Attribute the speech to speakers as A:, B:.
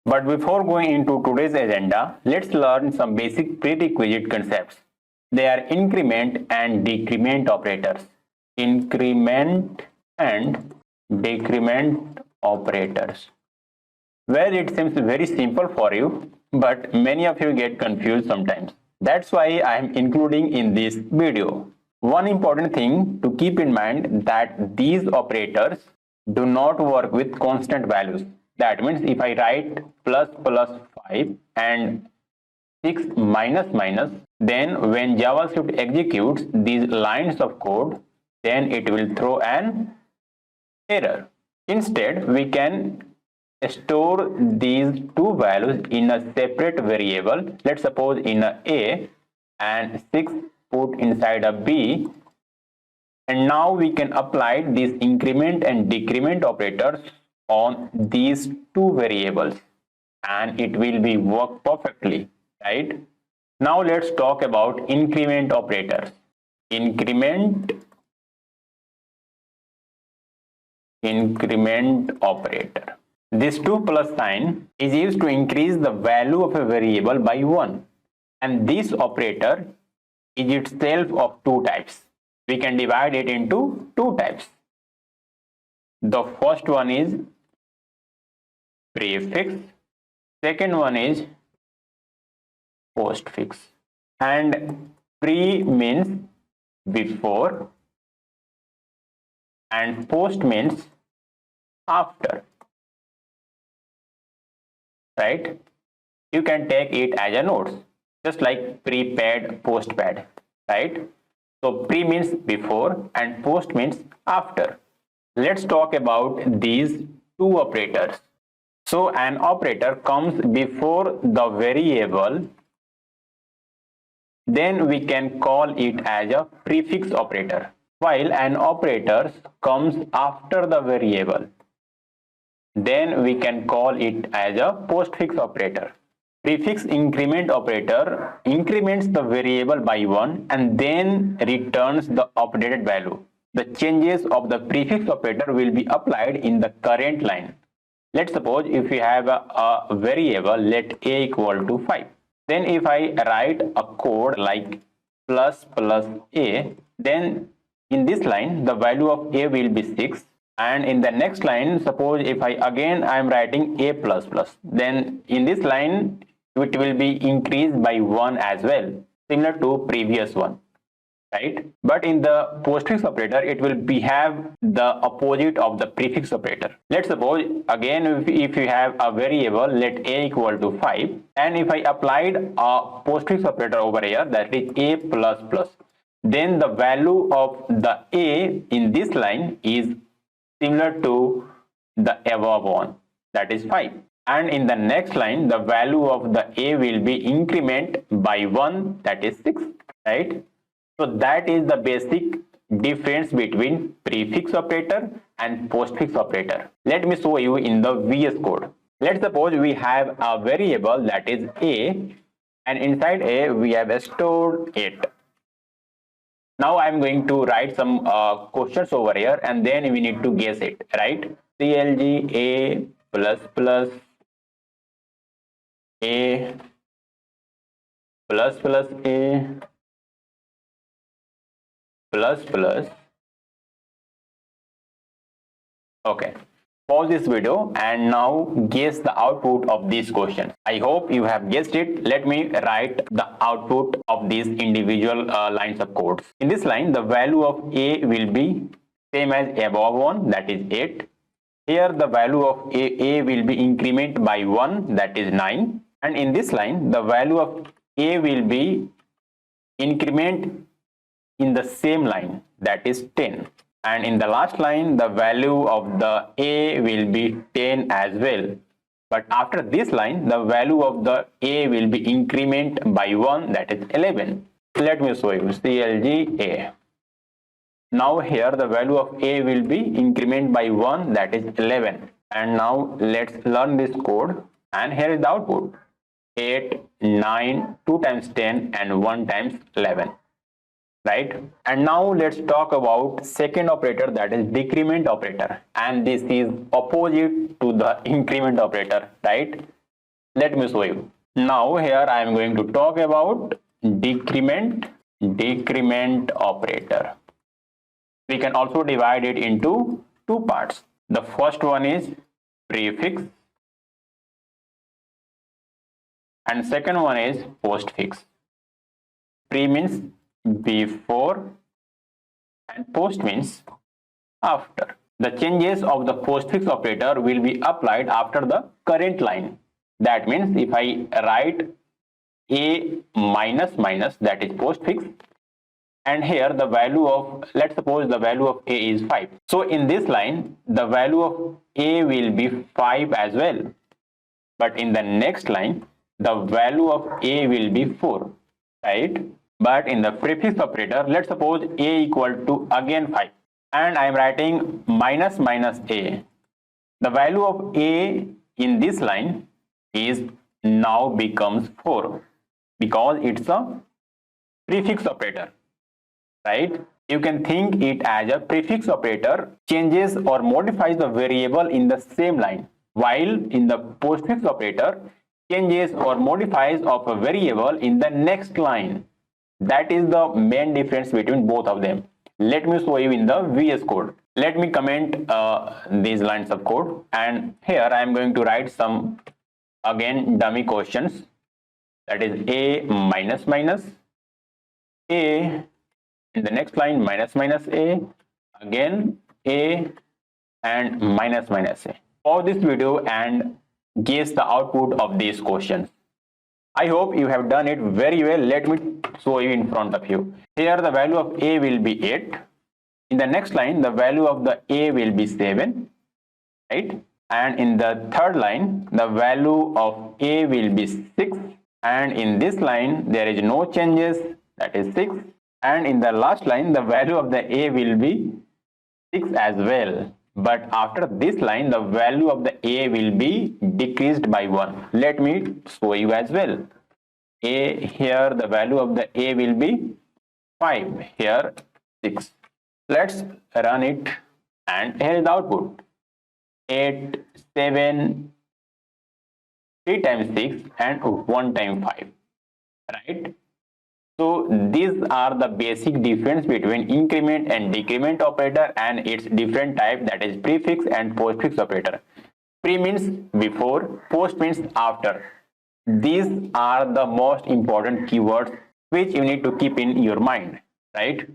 A: But before going into today's agenda, let's learn some basic prerequisite concepts. They are increment and decrement operators. Increment and decrement operators. Well, it seems very simple for you, but many of you get confused sometimes. That's why I am including in this video. One important thing to keep in mind that these operators do not work with constant values. That means if I write plus plus 5 and 6 minus minus, then when JavaScript executes these lines of code, then it will throw an error. Instead, we can store these two values in a separate variable. Let's suppose in a and 6 put inside a b, and now we can apply these increment and decrement operators on these two variables and it will be work perfectly, right? Now let's talk about increment operators. Increment operator. This 2 plus sign is used to increase the value of a variable by 1, and this operator is itself of two types. We can divide it into two types. The first one is prefix, second one is postfix. And pre means before and post means after, right? You can take it as a notes, just like prepaid, postpaid, right? So pre means before and post means after. Let's talk about these two operators. So an operator comes before the variable, then we can call it as a prefix operator, while an operator comes after the variable, then we can call it as a postfix operator. Prefix increment operator increments the variable by 1 and then returns the updated value. The changes of the prefix operator will be applied in the current line. Let's suppose if we have a variable, let a equal to 5. Then if I write a code like plus plus a, then in this line the value of a will be 6, and in the next line, suppose if I am writing a plus plus, then in this line it will be increased by 1 as well, similar to previous one, right? But in the postfix operator it will have the opposite of the prefix operator. Let's suppose again if you have a variable, let a equal to 5, and if I applied a postfix operator over here, that is a plus plus, then the value of the a in this line is similar to the above one, that is 5, and in the next line the value of the a will be increment by 1, that is 6, right? So that is the basic difference between prefix operator and postfix operator. Let me show you in the VS Code. Let's suppose we have a variable that is a, and inside a we have stored it. Now I'm going to write some questions over here, and then we need to guess it, right? CLG a plus plus a plus plus a plus plus. Okay, pause this video and now guess the output of these questions. I hope you have guessed it. Let me write the output of these individual lines of codes. In this line, the value of a will be same as above one, that is 8. Here the value of a will be increment by 1, that is 9. And in this line, the value of a will be increment in the same line, that is 10. And in the last line the value of the a will be 10 as well, but after this line the value of the a will be increment by 1, that is 11. Let me show you CLG a. Now here the value of a will be increment by 1, that is 11. And now let's learn this code, and here is the output: 8, 9, 2 times 10 and 1 times 11. Right? And now let's talk about second operator, that is decrement operator, and this is opposite to the increment operator, right? Let me show you. Now here I am going to talk about decrement operator. We can also divide it into two parts. The first one is prefix and second one is postfix. Pre means before and post means after. The changes of the postfix operator will be applied after the current line. That means if I write a minus minus, that is postfix, and here the value of, let's suppose the value of a is 5. So in this line the value of a will be 5 as well, but in the next line the value of a will be 4, right? But in the prefix operator, let's suppose a equal to again 5 and I am writing minus minus a. The value of a in this line is now becomes 4 because it's a prefix operator, right? You can think it as a prefix operator changes or modifies the variable in the same line, while in the postfix operator changes or modifies of a variable in the next line. That is the main difference between both of them. Let me show you in the VS Code. Let me comment these lines of code, and here I am going to write some again dummy questions. That is a minus minus a, in the next line minus minus a, again a, and minus minus a. Pause this video and guess the output of these questions. I hope you have done it very well. Let me show you in front of you. Here the value of a will be 8. In the next line the value of the a will be 7, right? And in the third line the value of a will be 6, and in this line there is no changes, that is 6, and in the last line the value of the a will be 6 as well. But after this line the value of the a will be decreased by 1. Let me show you as well. A, here the value of the a will be 5, here 6. Let's run it, and here is the output. 8, 7, 3 times 6 and 1 times 5, right? So these are the basic difference between increment and decrement operator and its different type, that is prefix and postfix operator. Pre means before, post means after. These are the most important keywords which you need to keep in your mind, right?